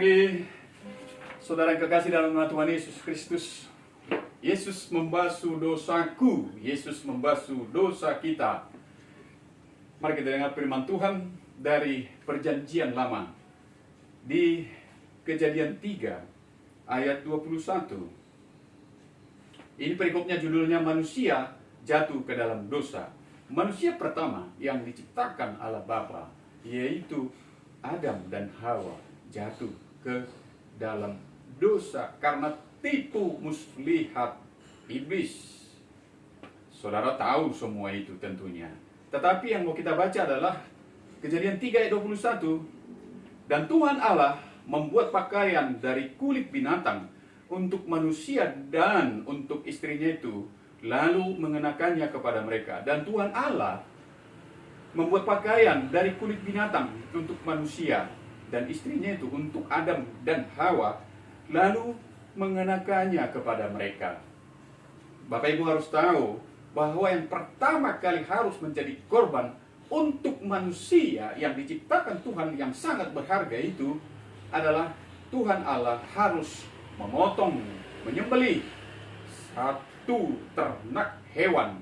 pagi, saudara yang kekasih dalam nama Tuhan Yesus Kristus. Yesus membasuh dosaku, Yesus membasuh dosa kita. Mari kita dengar firman Tuhan dari Perjanjian Lama di Kejadian 3 ayat 21. Ini perikopnya judulnya manusia jatuh ke dalam dosa. Manusia pertama yang diciptakan Allah Bapa, yaitu Adam dan Hawa, jatuh ke dalam dosa karena tipu muslihat iblis. Saudara tahu semua itu tentunya. Tetapi yang mau kita baca adalah Kejadian 3 ayat 21. Dan Tuhan Allah membuat pakaian dari kulit binatang untuk manusia dan untuk istrinya itu, lalu mengenakannya kepada mereka. Dan Tuhan Allah membuat pakaian dari kulit binatang untuk manusia dan istrinya itu, untuk Adam dan Hawa, lalu mengenakannya kepada mereka. Bapak Ibu harus tahu bahwa yang pertama kali harus menjadi korban untuk manusia yang diciptakan Tuhan yang sangat berharga itu adalah Tuhan Allah harus memotong, menyembelih satu ternak hewan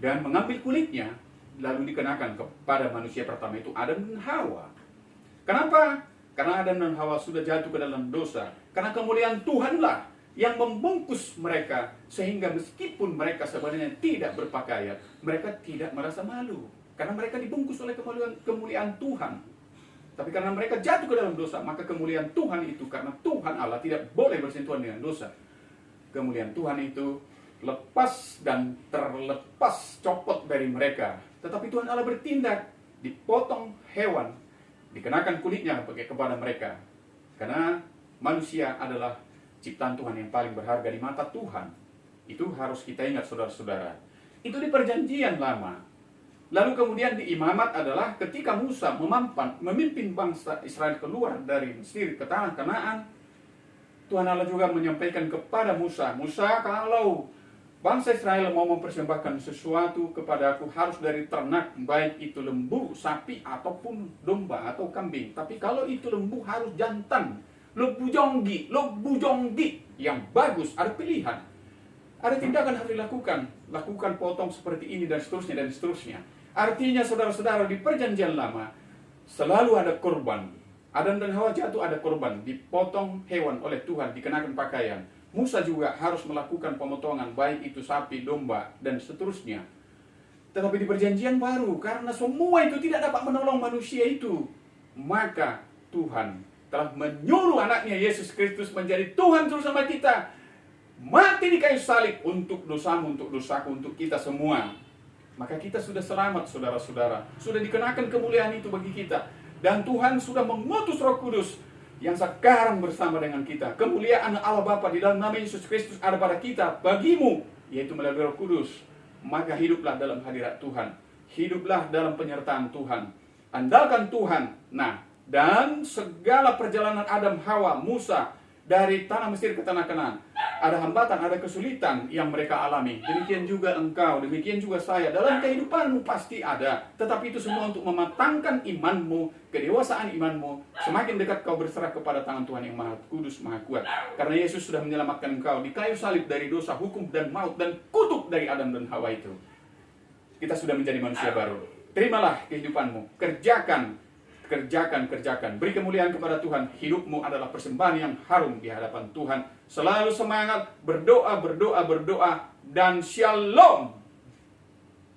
dan mengambil kulitnya lalu dikenakan kepada manusia pertama itu, Adam dan Hawa. Kenapa? Karena Adam dan Hawa sudah jatuh ke dalam dosa. Karena kemuliaan Tuhanlah yang membungkus mereka, sehingga meskipun mereka sebenarnya tidak berpakaian, mereka tidak merasa malu. Karena mereka dibungkus oleh kemuliaan Tuhan. Tapi karena mereka jatuh ke dalam dosa, maka kemuliaan Tuhan itu, karena Tuhan Allah tidak boleh bersentuhan dengan dosa, kemuliaan Tuhan itu lepas dan terlepas, copot dari mereka. Tetapi Tuhan Allah bertindak, dipotong hewan, dikenakan kulitnya kepada mereka. Karena manusia adalah ciptaan Tuhan yang paling berharga di mata Tuhan. Itu harus kita ingat, saudara-saudara. Itu di Perjanjian Lama. Lalu kemudian di imamat adalah ketika Musa memimpin bangsa Israel keluar dari Mesir ke tanah Kanaan. Tuhan Allah juga menyampaikan kepada Musa, Musa, kalau bangsa Israel mau mempersembahkan sesuatu kepada aku, harus dari ternak, baik itu lembu, sapi, ataupun domba atau kambing. Tapi kalau itu lembu harus jantan, lembu jonggi yang bagus, ada pilihan. Ada tindakan harus dilakukan, lakukan potong seperti ini dan seterusnya dan seterusnya. Artinya saudara-saudara, di Perjanjian Lama selalu ada korban. Adam dan Hawa jatuh, ada korban, dipotong hewan oleh Tuhan, dikenakan pakaian. Musa juga harus melakukan pemotongan, baik itu sapi, domba, dan seterusnya. Tetapi di perjanjian baru, karena semua itu tidak dapat menolong manusia itu, maka Tuhan telah menyuruh anaknya Yesus Kristus menjadi Tuhan bersama kita, mati di kayu salib untuk dosamu, untuk dosaku, untuk kita semua. Maka kita sudah selamat, saudara-saudara. Sudah dikenakan kemuliaan itu bagi kita. Dan Tuhan sudah mengutus Roh Kudus yang sekarang bersama dengan kita. Kemuliaan Allah Bapa di dalam nama Yesus Kristus ada pada kita, bagimu, yaitu melalui Roh Kudus. Maka hiduplah dalam hadirat Tuhan. Hiduplah dalam penyertaan Tuhan. Andalkan Tuhan. Nah, dan segala perjalanan Adam, Hawa, Musa dari tanah Mesir ke tanah Kanaan, ada hambatan, ada kesulitan yang mereka alami. Demikian juga engkau, demikian juga saya. Dalam kehidupanmu pasti ada. Tetapi itu semua untuk mematangkan imanmu, kedewasaan imanmu. Semakin dekat kau berserah kepada tangan Tuhan yang Maha Kudus, Maha Kuat. Karena Yesus sudah menyelamatkan engkau di kayu salib dari dosa, hukum, dan maut, dan kutuk dari Adam dan Hawa itu. Kita sudah menjadi manusia baru. Terimalah kehidupanmu, kerjakan. Beri kemuliaan kepada Tuhan. Hidupmu adalah persembahan yang harum di hadapan Tuhan. Selalu semangat, berdoa, dan shalom.